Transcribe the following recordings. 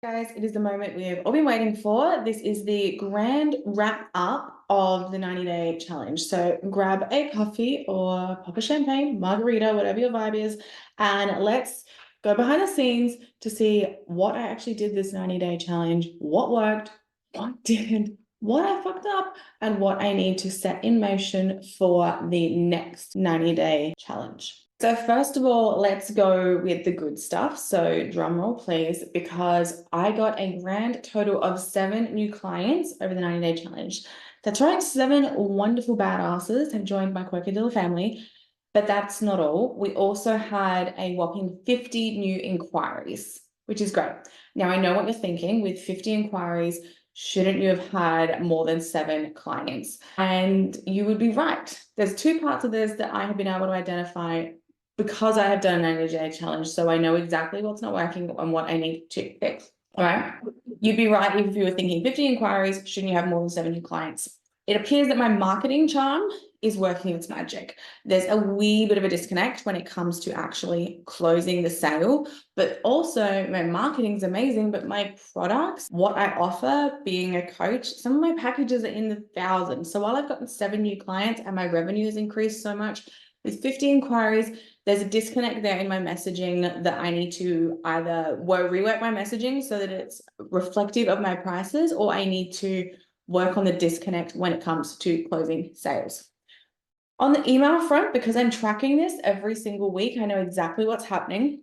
Guys, it is the moment we've all been waiting for. This is the grand wrap up of the 90-day challenge. So grab a coffee or pop a champagne, margarita, whatever your vibe is, and let's go behind the scenes to see what I actually did this 90-day challenge, what worked, what didn't, what I fucked up, and what I need to set in motion for the next 90-day challenge. So first of all, let's go with the good stuff. So drum roll, please, because I got a grand total of 7 new clients over the 90-day challenge. That's right, 7 wonderful badasses have joined my quirky little family. But that's not all. We also had a whopping 50 new inquiries, which is great. Now, I know what you're thinking. With 50 inquiries, shouldn't you have had more than 7 clients? And you would be right. There's 2 parts of this that I have been able to identify because I have done a 90-day challenge, so I know exactly what's not working and what I need to fix. All right. You'd be right if you were thinking 50 inquiries, shouldn't you have more than 7 new clients? It appears that my marketing charm is working its magic. There's a wee bit of a disconnect when it comes to actually closing the sale, but also my marketing's amazing, but my products, what I offer being a coach, some of my packages are in the thousands. So while I've gotten 7 new clients and my revenue has increased so much, with 50 inquiries, there's a disconnect there in my messaging that I need to either rework my messaging so that it's reflective of my prices, or I need to work on the disconnect when it comes to closing sales. On the email front, because I'm tracking this every single week, I know exactly what's happening.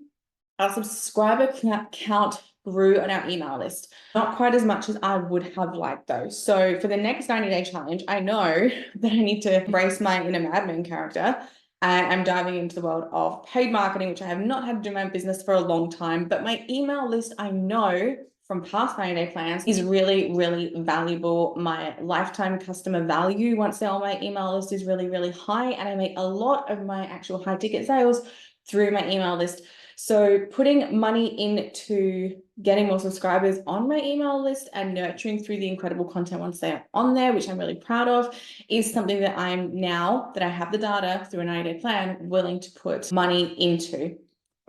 Our subscriber count grew on our email list. Not quite as much as I would have liked though. So for the next 90-day challenge, I know that I need to embrace my inner madman character. And I'm diving into the world of paid marketing, which I have not had to do my business for a long time. But my email list, I know from past 90-day plans, is really, really valuable. My lifetime customer value once they're on my email list is really, really high. And I make a lot of my actual high ticket sales through my email list. So putting money into getting more subscribers on my email list and nurturing through the incredible content once they're on there, which I'm really proud of, is something that I'm, now that I have the data through a 90-day plan, willing to put money into,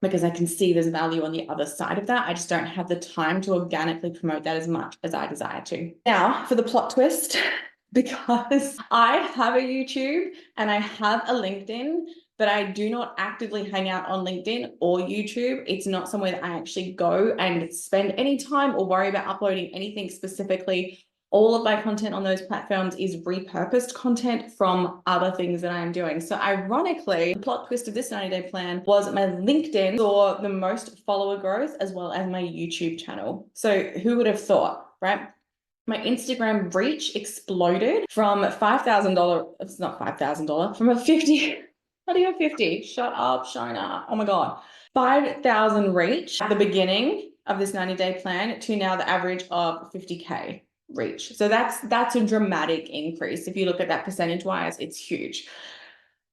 because I can see there's value on the other side of that. I just don't have the time to organically promote that as much as I desire to. Now, for the plot twist, because I have a YouTube and I have a LinkedIn, but I do not actively hang out on LinkedIn or YouTube. It's not somewhere that I actually go and spend any time or worry about uploading anything specifically. All of my content on those platforms is repurposed content from other things that I'm doing. So ironically, the plot twist of this 90-day plan was my LinkedIn saw the most follower growth as well as my YouTube channel. So who would have thought, right? My Instagram reach exploded from $5,000. It's not $5,000, from a 50. Not even 50. Shut up, Shona. Oh my God. 5,000 reach at the beginning of this 90-day plan to now the average of 50K reach. So that's a dramatic increase. If you look at that percentage wise, it's huge.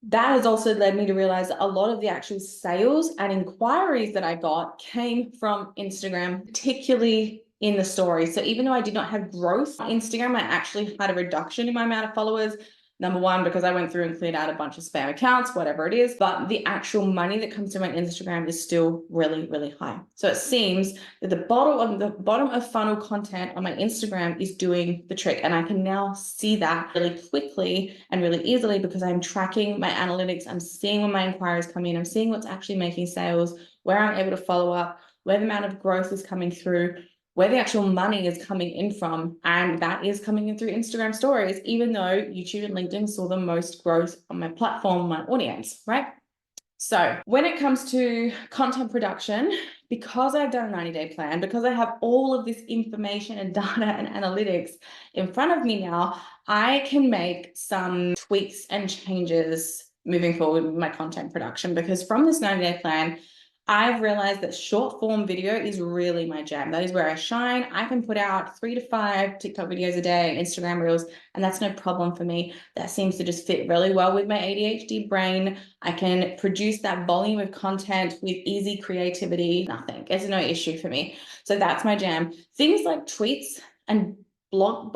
That has also led me to realize that a lot of the actual sales and inquiries that I got came from Instagram, particularly in the stories. So even though I did not have growth on Instagram, I actually had a reduction in my amount of followers. Number one, because I went through and cleared out a bunch of spam accounts, whatever it is, but the actual money that comes to my Instagram is still really, really high. So it seems that the bottom of funnel content on my Instagram is doing the trick. And I can now see that really quickly and really easily because I'm tracking my analytics. I'm seeing when my inquiries come in. I'm seeing what's actually making sales, where I'm able to follow up, where the amount of growth is coming through, where the actual money is coming in from, and that is coming in through Instagram stories, even though YouTube and LinkedIn saw the most growth on my platform, my audience, right? So when it comes to content production, because I've done a 90-day plan, because I have all of this information and data and analytics in front of me now, I can make some tweaks and changes moving forward with my content production, because from this 90-day plan, I've realized that short form video is really my jam. That is where I shine. I can put out 3 to 5 TikTok videos a day, Instagram reels, and that's no problem for me. That seems to just fit really well with my ADHD brain. I can produce that volume of content with easy creativity. Nothing. It's no issue for me. So that's my jam. Things like tweets and blog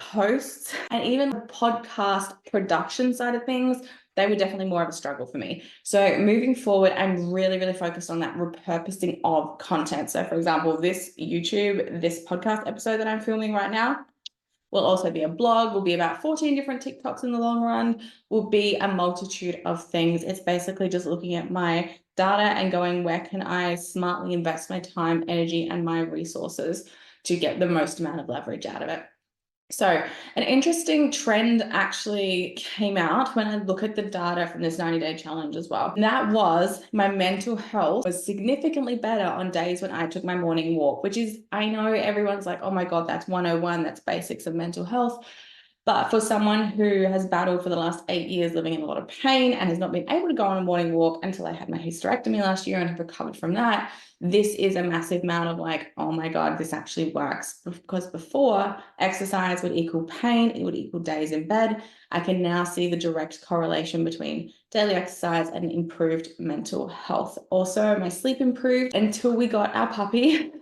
posts and even the podcast production side of things, they were definitely more of a struggle for me. So moving forward, I'm really, really focused on that repurposing of content. So for example, this podcast episode that I'm filming right now will also be a blog, will be about 14 different TikToks in the long run, will be a multitude of things. It's basically just looking at my data and going, where can I smartly invest my time, energy, and my resources to get the most amount of leverage out of it. So an interesting trend actually came out when I look at the data from this 90-day challenge as well. And that was my mental health was significantly better on days when I took my morning walk, which is, I know everyone's like, oh my God, that's 101, that's basics of mental health. But for someone who has battled for the last 8 years living in a lot of pain and has not been able to go on a morning walk until I had my hysterectomy last year and have recovered from that, this is a massive amount of like, oh my God, this actually works. Because before, exercise would equal pain, it would equal days in bed. I can now see the direct correlation between daily exercise and improved mental health. Also, my sleep improved until we got our puppy.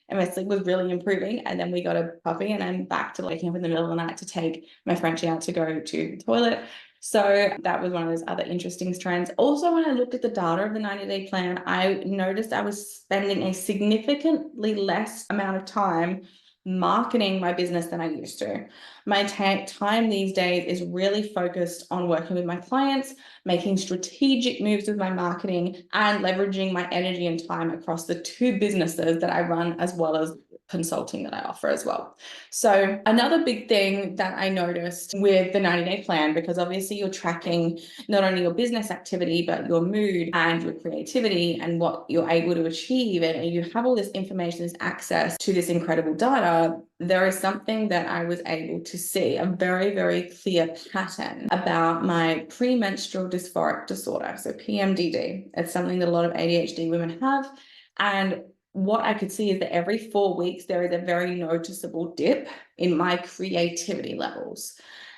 And my sleep was really improving. And then we got a puppy and I'm back to waking up in the middle of the night to take my Frenchie out to go to the toilet. So that was one of those other interesting trends. Also, when I looked at the data of the 90-day plan, I noticed I was spending a significantly less amount of time marketing my business than I used to. My time these days is really focused on working with my clients, making strategic moves with my marketing, and leveraging my energy and time across the 2 businesses that I run, as well as consulting that I offer as well. So another big thing that I noticed with the 90-day plan, because obviously you're tracking not only your business activity, but your mood and your creativity and what you're able to achieve, and you have all this information, this access to this incredible data, there is something that I was able to see, a very, very clear pattern about my premenstrual dysphoric disorder, so PMDD. It's something that a lot of ADHD women have, and what I could see is that every 4 weeks, there is a very noticeable dip in my creativity levels.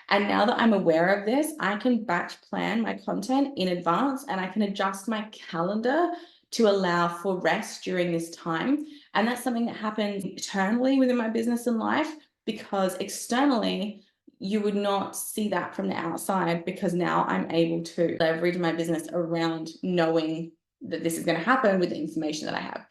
And now that I'm aware of this, I can batch plan my content in advance and I can adjust my calendar to allow for rest during this time. And that's something that happens internally within my business and life, because externally, you would not see that from the outside, because now I'm able to leverage my business around knowing that this is going to happen with the information that I have.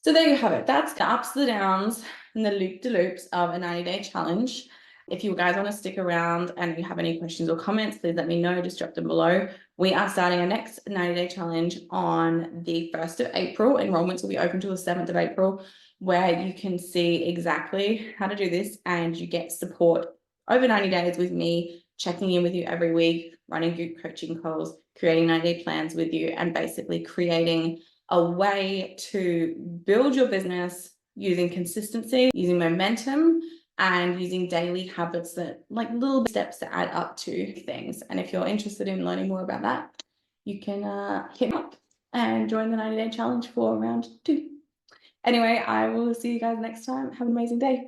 So there you have it. That's the ups, the downs, and the loop-de-loops of a 90-day challenge. If you guys want to stick around and you have any questions or comments, please let me know. Just drop them below. We are starting our next 90-day challenge on the 1st of April. Enrollments will be open till the 7th of April, where you can see exactly how to do this and you get support over 90 days with me, checking in with you every week, running group coaching calls, creating 90-day plans with you, and basically creating a way to build your business using consistency, using momentum, and using daily habits that, like, little steps that add up to things. And if you're interested in learning more about that, you can hit me up and join the 90-day challenge for round 2. Anyway, I will see you guys next time. Have an amazing day.